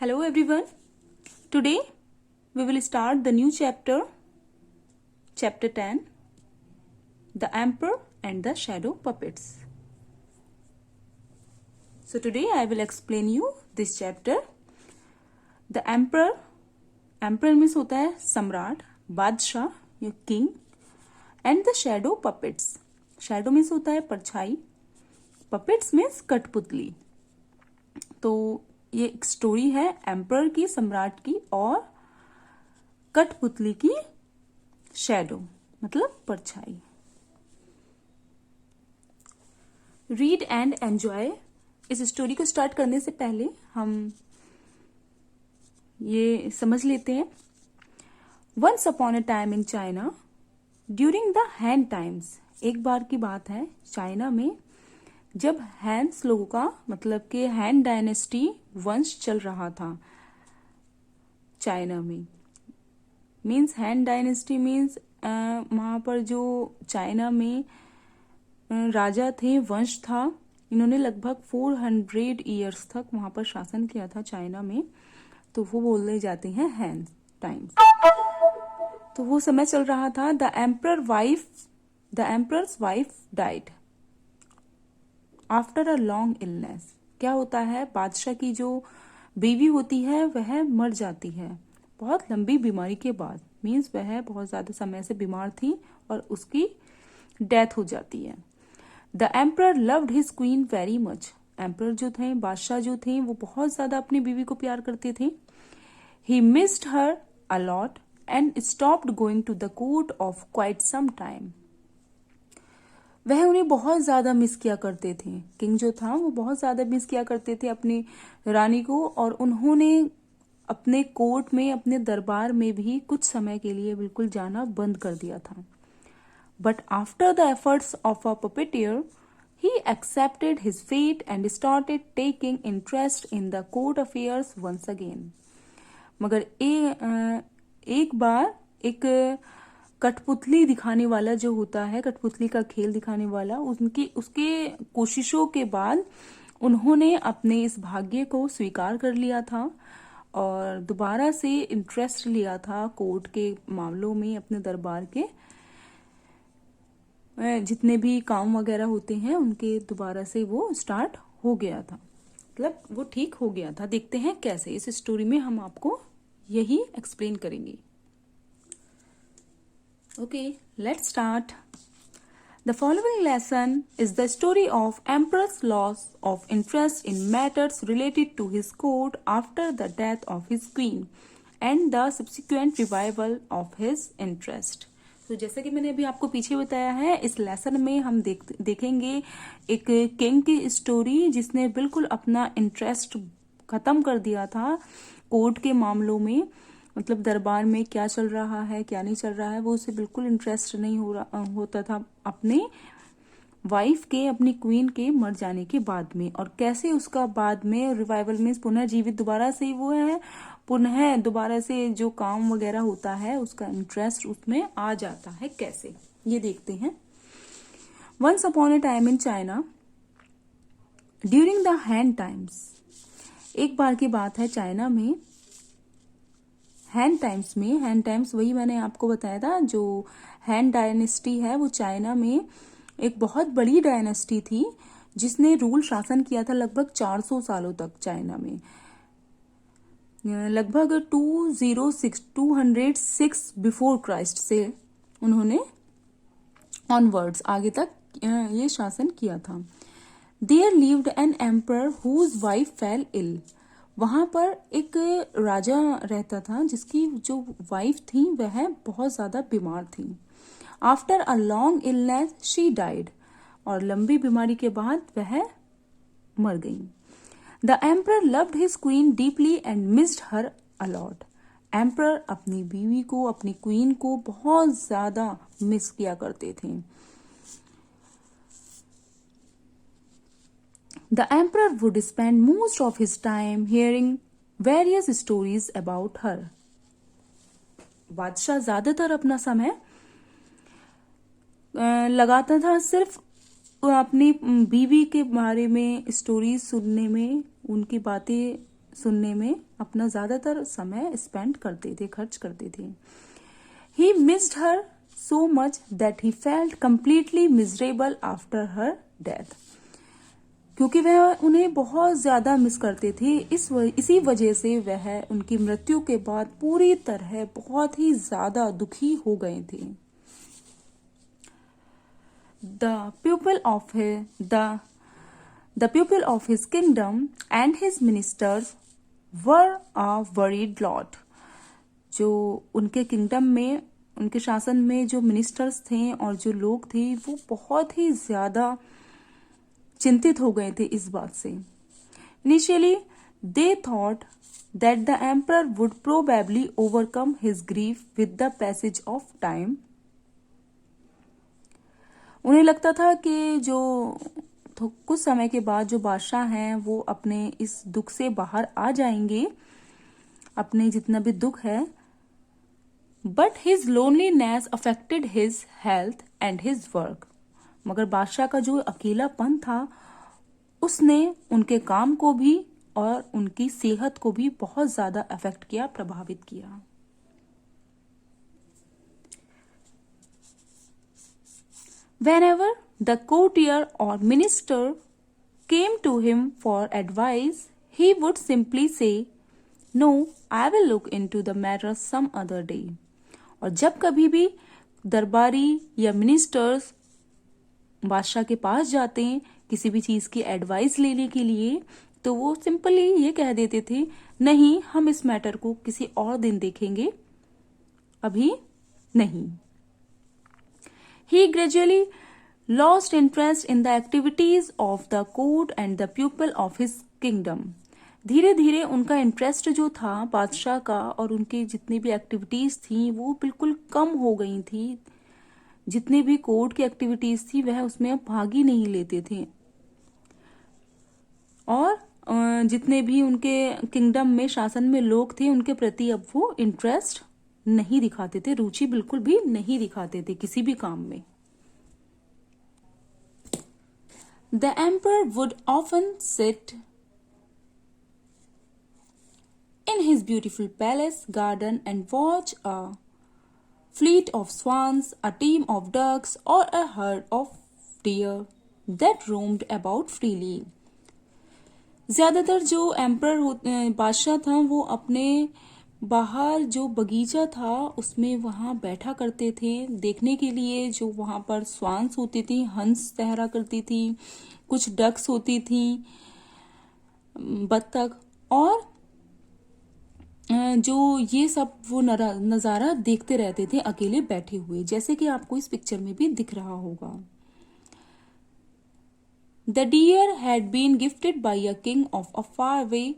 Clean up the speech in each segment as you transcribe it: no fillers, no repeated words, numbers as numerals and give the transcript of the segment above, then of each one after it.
Hello everyone. Today we will start the new chapter, chapter 10, The Emperor and the Shadow Puppets. So today I will explain you this chapter. The Emperor, Emperor means होता है सम्राट, बादशाह या king, and the Shadow Puppets. Shadow means होता है परछाई, puppets means कठपुतली. तो ये एक स्टोरी है एम्परर की, सम्राट की, और कठपुतली की, शैडो मतलब परछाई. Read and enjoy. इस स्टोरी को स्टार्ट करने से पहले हम ये समझ लेते हैं. Once upon a time in China during the Han times. एक बार की बात है चाइना में जब हैंस लोगों का मतलब कि हैन डायनेस्टी वंश चल रहा था चाइना में. मीन्स हैन डायनेस्टी मीन्स वहां पर जो चाइना में राजा थे, वंश था, इन्होंने लगभग 400 ईयर्स तक वहां पर शासन किया था चाइना में. तो वो बोले जाते हैं हैन टाइम्स. तो वो समय चल रहा था. The emperors wife died after a long illness. क्या होता है, बादशाह की जो बीवी होती है वह मर जाती है बहुत लंबी बीमारी के बाद. मीन्स वह बहुत ज्यादा समय से बीमार थी और उसकी डेथ हो जाती है. The emperor loved his queen very much. Emperor जो थे, बादशाह जो थे, वो बहुत ज्यादा अपनी बीवी को प्यार करते थे. He missed her a lot and stopped going to the court of quite some time. वह उन्हें बहुत ज्यादा मिस किया करते थे. किंग जो था वो बहुत ज्यादा मिस किया करते थे अपनी रानी को, और उन्होंने अपने कोर्ट में, अपने दरबार में भी कुछ समय के लिए बिल्कुल जाना बंद कर दिया था. But after the efforts of a puppeteer he accepted his fate and started taking interest in the court affairs once again. मगर एक बार एक कठपुतली दिखाने वाला जो होता है, कठपुतली का खेल दिखाने वाला, उसके कोशिशों के बाद उन्होंने अपने इस भाग्य को स्वीकार कर लिया था और दोबारा से इंटरेस्ट लिया था कोर्ट के मामलों में. अपने दरबार के जितने भी काम वगैरह होते हैं उनके दोबारा से वो स्टार्ट हो गया था, मतलब वो ठीक हो गया था. देखते हैं कैसे. इस स्टोरी में हम आपको यही एक्सप्लेन करेंगे. Okay, let's start. The following lesson is the story of Emperor's loss of interest in matters related to his court after the death of his queen and the subsequent revival of his interest. तो जैसा कि मैंने अभी आपको पीछे बताया है, इस लेसन में हम देखेंगे एक किंग की स्टोरी जिसने बिल्कुल अपना इंटरेस्ट खत्म कर दिया था कोर्ट के मामलों में. मतलब दरबार में क्या चल रहा है, क्या नहीं चल रहा है, वो उसे बिल्कुल इंटरेस्ट नहीं होता था अपने वाइफ के, अपनी क्वीन के मर जाने के बाद में. और कैसे उसका बाद में रिवाइवल में पुनः जीवित दोबारा से वो है, पुनः दोबारा से जो काम वगैरह होता है उसका इंटरेस्ट उसमें आ जाता है, कैसे ये देखते हैं. Once upon a time in China during the Han times. एक बार की बात है चाइना में हैन टाइम्स में. हैन टाइम्स वही मैंने आपको बताया था, जो हैन डायनेस्टी है वो चाइना में एक बहुत बड़ी डायनेस्टी थी जिसने रूल शासन किया था लगभग 400 सालों तक चाइना में. लगभग 206 बिफोर क्राइस्ट से उन्होंने ऑनवर्ड्स आगे तक ये शासन किया था. There lived an emperor whose wife fell ill. वहां पर एक राजा रहता था जिसकी जो वाइफ थी वह बहुत ज्यादा बीमार थी. After a long illness she died. और लंबी बीमारी के बाद वह मर गई. The emperor loved his queen deeply and missed her a lot. Emperor अपनी बीवी को, अपनी क्वीन को बहुत ज्यादा मिस किया करते थे. The emperor would spend most of his time hearing various stories about her. बादशाह ज्यादातर अपना समय लगाता था सिर्फ अपनी बीवी के बारे में स्टोरीज सुनने में, उनकी बातें सुनने में अपना ज्यादातर समय स्पेंड करते थे, खर्च करते थे। He missed her so much that he felt completely miserable after her death. क्योंकि वह उन्हें बहुत ज्यादा मिस करते थे, इसी वजह से वह उनकी मृत्यु के बाद पूरी तरह बहुत ही ज्यादा दुखी हो गए थे। The people of his kingdom and his ministers were a worried lot. जो उनके किंगडम में, उनके शासन में जो मिनिस्टर्स थे और जो लोग थे, वो बहुत ही ज्यादा चिंतित हो गए थे इस बात से। Initially, they thought that the emperor would probably overcome his grief with the passage of time. उन्हें लगता था कि जो कुछ समय के बाद जो बादशाह हैं वो अपने इस दुख से बाहर आ जाएंगे, अपने जितना भी दुख है। But his loneliness affected his health and his work. मगर बादशाह का जो अकेलापन था उसने उनके काम को भी और उनकी सेहत को भी बहुत ज्यादा अफेक्ट किया, प्रभावित किया। Whenever the courtier or minister came to him for advice, he would simply say, "No, I will look into the matter some other day." और जब कभी भी दरबारी या मिनिस्टर्स बादशाह के पास जाते हैं किसी भी चीज की एडवाइस लेने के लिए, तो वो सिंपली ये कह देते थे, नहीं, हम इस मैटर को किसी और दिन देखेंगे, अभी नहीं। He gradually lost interest in the activities of the court and the people of his kingdom. धीरे धीरे उनका इंटरेस्ट जो था बादशाह का और उनकी जितनी भी एक्टिविटीज थी वो बिल्कुल कम हो गई थी। जितनी भी कोर्ट की एक्टिविटीज थी वह उसमें अब भाग ही नहीं लेते थे और जितने भी उनके किंगडम में, शासन में लोग थे, उनके प्रति अब वो इंटरेस्ट नहीं दिखाते थे, रुचि बिल्कुल भी नहीं दिखाते थे किसी भी काम में। The emperor would often sit in his beautiful palace garden and watch a fleet of swans, a team of ducks, or a herd of deer that roamed about freely. ज्यादातर जो एम्परर बादशाह था वो अपने बाहर जो बगीचा था उसमें वहां बैठा करते थे देखने के लिए। जो वहां पर स्वान्स होती थी, हंस तैरा करती थी, कुछ डक्स होती थी, बत्तख, और जो ये सब वो नजारा देखते रहते थे अकेले बैठे हुए, जैसे कि आपको इस पिक्चर में भी दिख रहा होगा। The deer had been gifted by a king of a faraway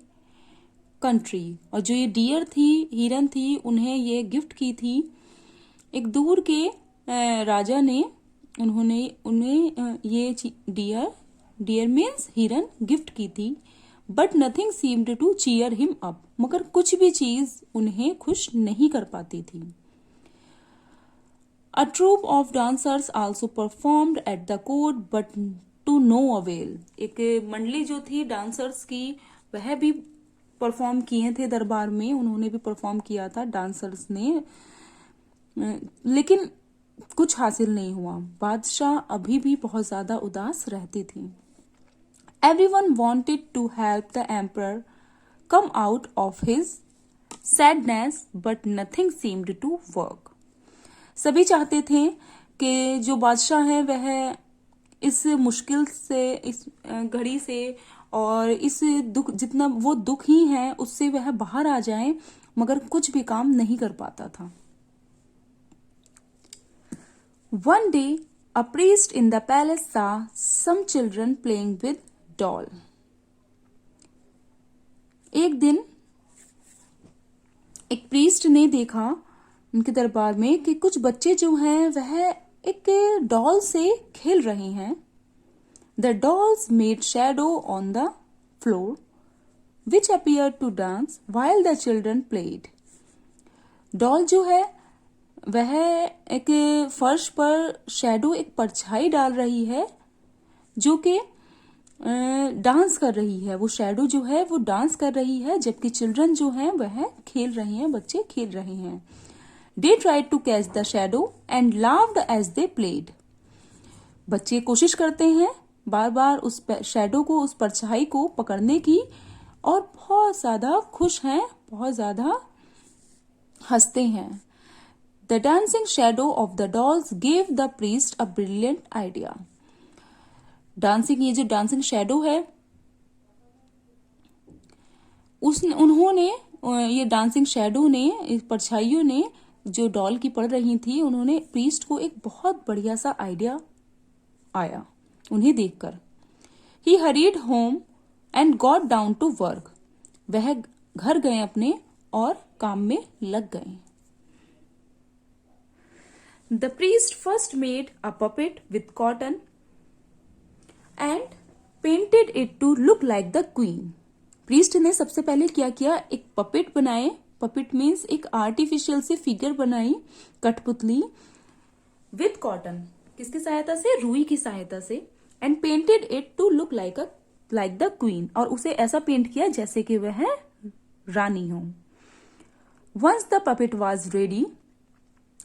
country. और जो ये डियर थी, हिरन थी, उन्हें ये गिफ्ट की थी एक दूर के राजा ने। उन्हें ये डियर मीन्स हिरन गिफ्ट की थी। But nothing seemed to cheer him up, मगर कुछ भी चीज उन्हें खुश नहीं कर पाती थी। A troop of dancers also performed at the court, but to no avail. एक मंडली जो थी डांसर्स की वह भी परफॉर्म किए थे दरबार में, उन्होंने भी परफॉर्म किया था डांसर्स ने, लेकिन कुछ हासिल नहीं हुआ। बादशाह अभी भी बहुत ज्यादा उदास रहती थी। Everyone wanted to help the emperor come out of his sadness, but nothing seemed to work. सभी चाहते थे कि जो बादशाह है वह इस मुश्किल से, इस घड़ी से और इस दुख, जितना वो दुख ही है उससे वह बाहर आ जाए, मगर कुछ भी काम नहीं कर पाता था। One day, a priest in the palace saw some children playing with doll. एक दिन एक प्रीस्ट ने देखा उनके दरबार में कि कुछ बच्चे जो हैं वह एक डॉल से खेल रहे हैं। The dolls made shadow on the floor, which appeared to dance while the children played. Doll जो है वह एक फर्श पर शैडो, एक परछाई डाल रही है जो कि डांस कर रही है, वो शैडो जो है वो डांस कर रही है, जबकि चिल्ड्रन जो हैं वह खेल रहे हैं, बच्चे खेल रहे हैं। They tried to catch the shadow and laughed as they played. बच्चे कोशिश करते हैं बार बार उस शैडो को, उस परछाई को पकड़ने की, और बहुत ज्यादा खुश हैं, बहुत ज्यादा हंसते हैं। The dancing shadow of the dolls gave the priest a brilliant idea. Dancing, ये जो डांसिंग शैडो है, उन्होंने, ये डांसिंग शैडो ने, इस परछाइयों ने जो डॉल की पड़ रही थी, उन्होंने प्रीस्ट को एक बहुत बढ़िया सा आइडिया आया उन्हें देखकर। He hurried home and got down to work. वह घर गए अपने और काम में लग गए। The priest first made a puppet with cotton and painted it to look like the queen. Priest ने सबसे पहले क्या किया, एक पपेट बनाए। पपेट मीन्स एक आर्टिफिशियल से फिगर बनाई, कठपुतली, विथ कॉटन, किसकी सहायता से, रुई की सहायता से। And painted it to look like the queen, और उसे ऐसा पेंट किया जैसे कि वह रानी हो। Once the puppet was ready,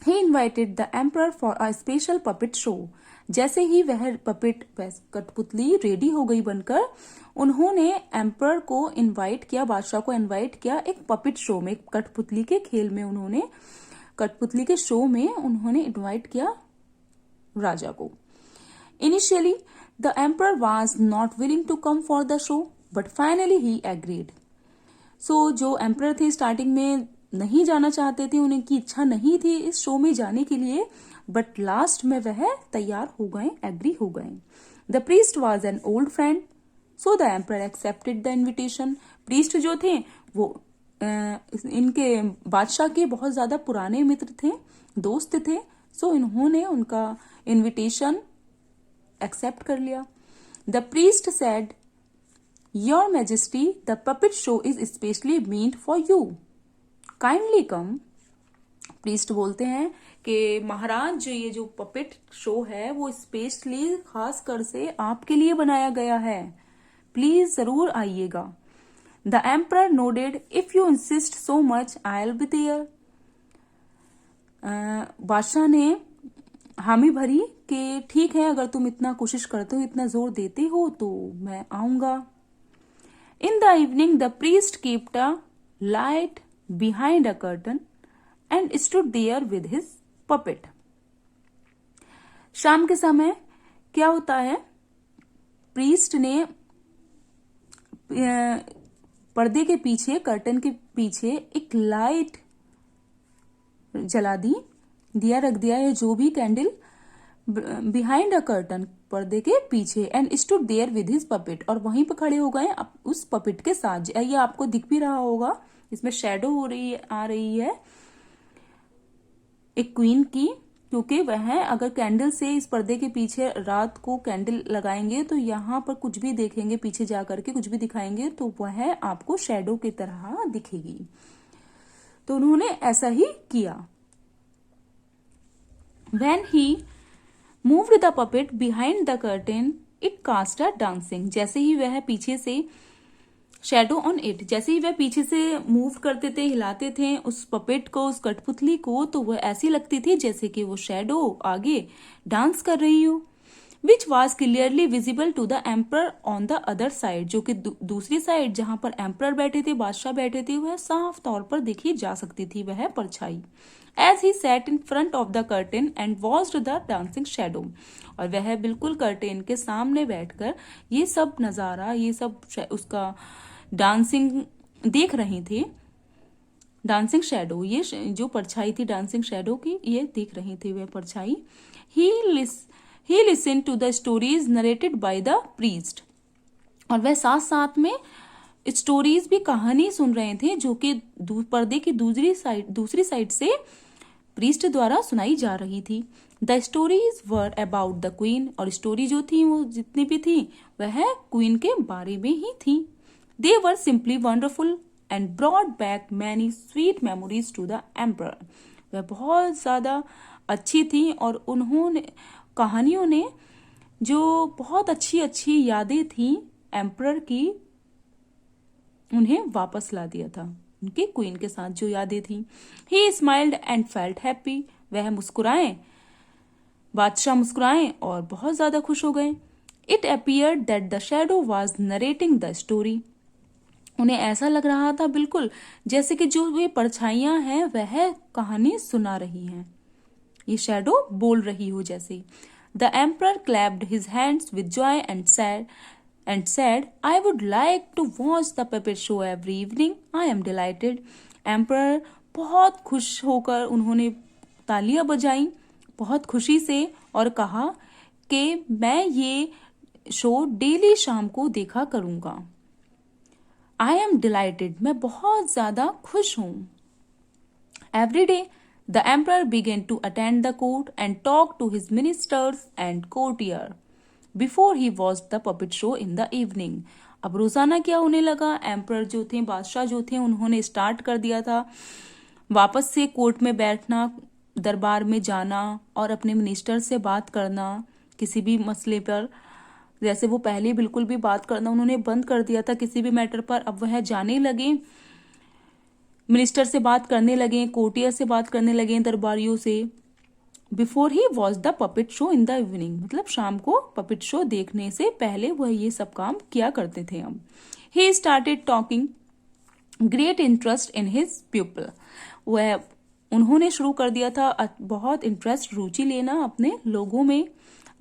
he invited the emperor for a special puppet show. जैसे ही वह पपेट, कठपुतली रेडी हो गई बनकर, उन्होंने एम्परर को इनवाइट किया, बादशाह को इनवाइट किया एक पपेट शो में, कठपुतली के खेल में, उन्होंने कठपुतली के शो में उन्होंने इनवाइट किया राजा को। Initially the emperor was not willing to come for the show, but finally he agreed. So जो एम्परर थे स्टार्टिंग में नहीं जाना चाहते थे, उनकी इच्छा नहीं थी इस शो में जाने के लिए, बट लास्ट में वह तैयार हो गए, एग्री हो गए। The priest was an old friend, so the emperor accepted the invitation. Priest जो थे वो इनके बादशाह के बहुत ज्यादा पुराने मित्र थे, दोस्त थे, सो इन्होंने उनका इन्विटेशन एक्सेप्ट कर लिया। The priest said, your majesty, the puppet show is specially meant for you, kindly come. Priest बोलते हैं कि महाराज, जो ये जो पपेट शो है वो स्पेशली खास कर से आपके लिए बनाया गया है, प्लीज जरूर आइएगा। The emperor nodded, if you insist so much I will be there. बादशाह ने हामी भरी कि ठीक है, अगर तुम इतना कोशिश करते हो, इतना जोर देते हो, तो मैं आऊंगा। In the evening the priest keeped a light behind a curtain and stood there with his puppet. शाम के समय क्या होता है, प्रीस्ट ने पर्दे के पीछे, कर्टन के पीछे एक लाइट जला दी, दिया रख दिया है, जो भी कैंडल, बिहाइंड अ कर्टन, पर्दे के पीछे, and stood there with his puppet, और वहीं पे खड़े हो गए उस पपेट के साथ। ये आपको दिख भी रहा होगा, इसमें शैडो आ रही है एक क्वीन की, क्योंकि वह अगर कैंडल से इस पर्दे के पीछे रात को कैंडल लगाएंगे तो यहाँ पर कुछ भी देखेंगे, पीछे जा करके कुछ भी दिखाएंगे तो वह आपको शैडो की तरह दिखेगी। तो उन्होंने ऐसा ही किया। When he moved the puppet behind the curtain, it cast a dancing। जैसे ही वह पीछे से शैडो ऑन इट, जैसे ही वह पीछे से मूव करते थे, हिलाते थे उस पपेट को, उस कठपुतली को, तो वह ऐसी लगती थी जैसे कि वो शैडो आगे डांस कर रही हो। Which was clearly visible to the emperor on the other side, जो कि दूसरी साइड जहां पर एम्परर बैठे थे, बादशाह बैठे थे, वह साफ तौर पर देखी जा सकती थी वह परछाई। As he sat in front of the curtain and watched the dancing shadow, और वह बिल्कुल कर्टेन के सामने बैठकर ये सब नजारा, ये सब उसका डांसिंग देख रहे थे। डांसिंग शैडो, ये जो परछाई थी डांसिंग शैडो की, ये देख रही थी वह परछाई। He listen to the stories narrated by the priest, और वह साथ साथ में स्टोरीज भी, कहानी सुन रहे थे, जो कि पर्दे की दूसरी साइड से प्रीस्ट द्वारा सुनाई जा रही थी। The stories were about the queen, और स्टोरी जो थी वो जितनी भी थी वह क्वीन के बारे में ही थी। They were simply wonderful and brought back many sweet memories to the emperor। वह बहुत ज्यादा अच्छी थी और उन्होंने, कहानियों ने जो बहुत अच्छी अच्छी यादें थी एम्परर की, उन्हें वापस ला दिया था, उनकी क्वीन के साथ जो यादें थी। ही स्माइल्ड एंड फेल्ट हैप्पी, वह मुस्कुराए, बादशाह मुस्कुराए और बहुत ज्यादा खुश हो गए। It appeared that the shadow was narrating the story, उन्हें ऐसा लग रहा था बिल्कुल जैसे कि जो वे परछाइयां हैं वह कहानी सुना रही हैं, ये शैडो बोल रही हो जैसे। The emperor clapped his hands with Joy and said, I would like to watch the puppet show every evening. I am delighted. Emperor बहुत खुश होकर उन्होंने तालियां बजाई बहुत खुशी से और कहा कि मैं ये शो डेली शाम को देखा करूंगा। I am delighted, मैं बहुत ज्यादा खुश हूं। Every day, the emperor began to attend the court and talk to his ministers and courtier before he watched the puppet show in the evening. अब रोजाना क्या होने लगा, एम्परर जो थे, बादशाह जो थे, उन्होंने स्टार्ट कर दिया था वापस से कोर्ट में बैठना, दरबार में जाना और अपने मिनिस्टर से बात करना किसी भी मसले पर। जैसे वो पहले बिल्कुल भी बात करना उन्होंने बंद कर दिया था किसी भी मैटर पर, अब वह जाने लगे, मिनिस्टर से बात करने लगे, कोर्टियर से बात करने लगे, दरबारियों से। Before he watch the puppet show in the evening, मतलब शाम को पपेट शो देखने से पहले वह ये सब काम किया करते थे। हम he started talking great interest in his people, वह उन्होंने शुरू कर दिया था बहुत इंटरेस्ट, रुचि लेना अपने लोगों में।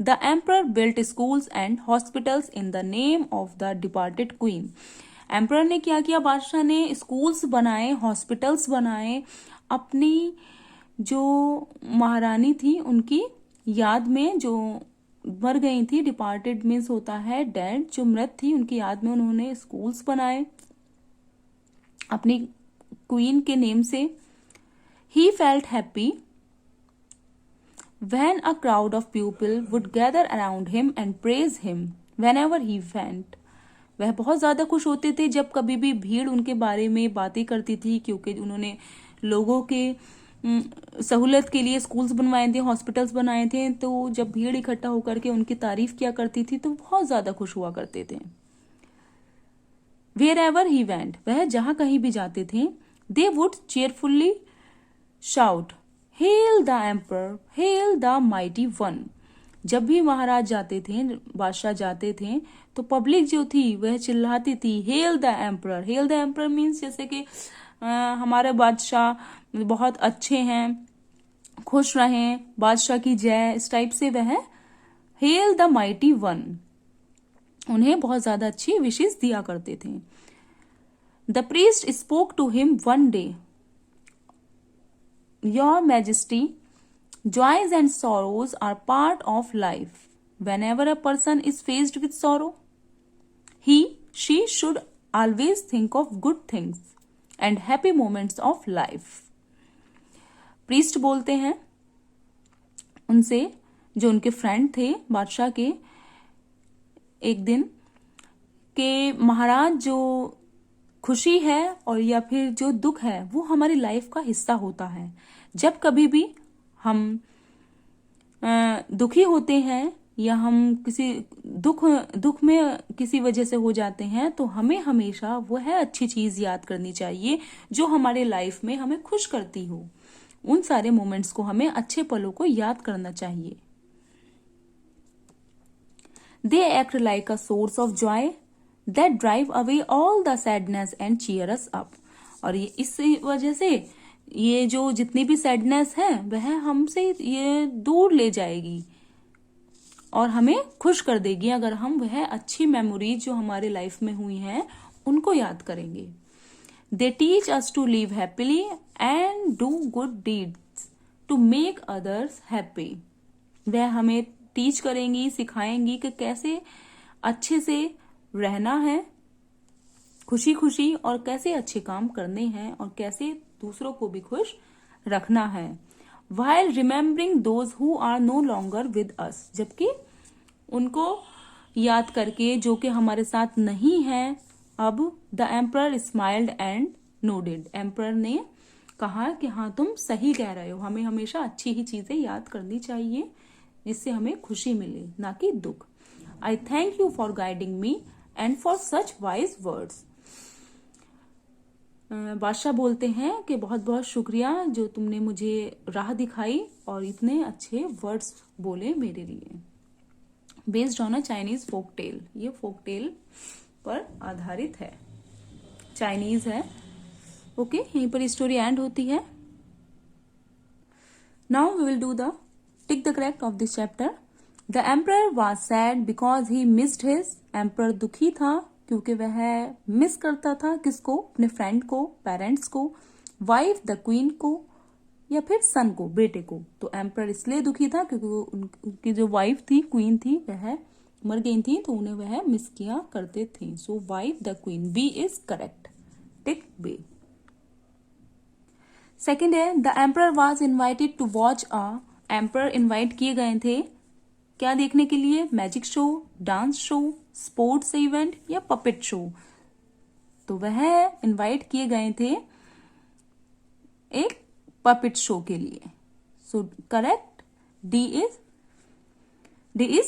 The emperor built schools and hospitals in the name of the departed queen, emperor ने क्या किया, बादशाह ने स्कूल्स बनाए, हॉस्पिटल्स बनाए, अपनी जो महारानी थी उनकी याद में, जो मर गई थी, डिपार्टेड मीन्स होता है डेड, जो मृत थी उनकी याद में उन्होंने स्कूल्स बनाए अपनी क्वीन के नेम से। He felt happy when a crowd of people would gather around him and praise him whenever he went, वह बहुत ज्यादा खुश होते थे जब कभी भी भीड़ उनके बारे में बातें करती थी, क्योंकि उन्होंने लोगों के सहूलत के लिए स्कूल्स बनवाए थे, हॉस्पिटल्स बनाए थे, तो जब भीड़ इकट्ठा होकर के उनकी तारीफ किया करती थी तो बहुत ज्यादा खुश हुआ करते थे। Wherever he went, वह जहां कहीं भी जाते थे, they would cheerfully shout, Hail the emperor, hail the mighty one. जब भी महाराज जाते थे, बादशाह जाते थे, तो पब्लिक जो थी वह चिल्लाती थी hello the emperor. Hello the emperor means जैसे कि हमारे बादशाह बहुत अच्छे हैं, खुश रहें, बादशाह की जय, इस टाइप से वह हेल द माइटी वन, उन्हें बहुत ज्यादा अच्छी विशेष दिया करते थे। The priest spoke to him one day, your majesty, joys and sorrows are part of life. Whenever a person is faced with sorrow, she should always think of good things and happy moments of life. Priest बोलते हैं उनसे, जो उनके friend थे बादशाह के, एक दिन के महाराज जो खुशी है और या फिर जो दुख है वो हमारी लाइफ का हिस्सा होता है। जब कभी भी हम दुखी होते हैं या हम किसी दुख में किसी वजह से हो जाते हैं, तो हमें हमेशा वह अच्छी चीज याद करनी चाहिए जो हमारे लाइफ में हमें खुश करती हो। उन सारे मोमेंट्स को, हमें अच्छे पलों को याद करना चाहिए। They act like a source of joy that drive away all the sadness and cheer us up, और ये इस वजह से ये जो जितनी भी सैडनेस है वह हमसे ये दूर ले जाएगी और हमें खुश कर देगी अगर हम वह अच्छी मेमोरीज जो हमारे लाइफ में हुई हैं उनको याद करेंगे। They teach us to live happily and do good deeds to make others happy, वह हमें टीच करेंगी, सिखाएंगी कि कैसे अच्छे से रहना है खुशी खुशी, और कैसे अच्छे काम करने हैं और कैसे दूसरों को भी खुश रखना है। While remembering those who are no longer with us, जबकि उनको याद करके जो कि हमारे साथ नहीं है अब। The emperor smiled and nodded, emperor ने कहा कि हाँ तुम सही कह रहे हो, हमें हमेशा अच्छी ही चीजें याद करनी चाहिए जिससे हमें खुशी मिले, ना कि दुख। I thank you for guiding me and for such wise words. बादशाह बोलते हैं कि बहुत बहुत शुक्रिया जो तुमने मुझे राह दिखाई और इतने अच्छे वर्ड्स बोले मेरे लिए. Based on a Chinese folk tale. ये फोक टेल पर आधारित है, चाइनीज है. ओके, यहीं पर स्टोरी एंड होती है. Now we will do the tick the correct of this chapter. The emperor was sad because he missed his. Emperor दुखी था क्योंकि वह मिस करता था किसको? अपने फ्रेंड को, पेरेंट्स को, वाइफ द क्वीन को, या फिर सन को, बेटे को. तो एम्परर इसलिए दुखी था क्योंकि उनकी जो वाइफ थी, क्वीन थी, वह मर गई थी, तो उन्हें वह मिस किया करते थे. So wife the queen, B is correct. Tick B. Second है the emperor was invited to watch a. Emperor invite किए गए थे क्या देखने के लिए? Magic show, dance show, sports event या पपेट शो. तो वह इन्वाइट किए गए थे एक पपेट शो के लिए. So correct D is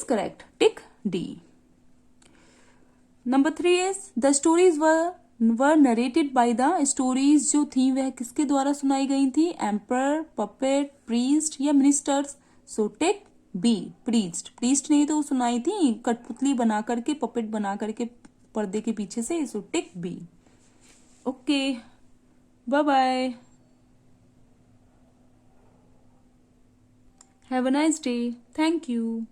correct. Tick D. Number 3 is the stories were narrated by the. Stories जो थी वह किसके द्वारा सुनाई गई थी? एम्परर, पपेट, प्रीस्ट या मिनिस्टर्स. सो टिक बी, प्रीस्ट. प्रीस्ट नहीं तो सुनाई थी कठपुतली बना करके, पपेट बना करके पर्दे के पीछे से. So tick B. Okay, bye bye. Have a nice day. Thank you.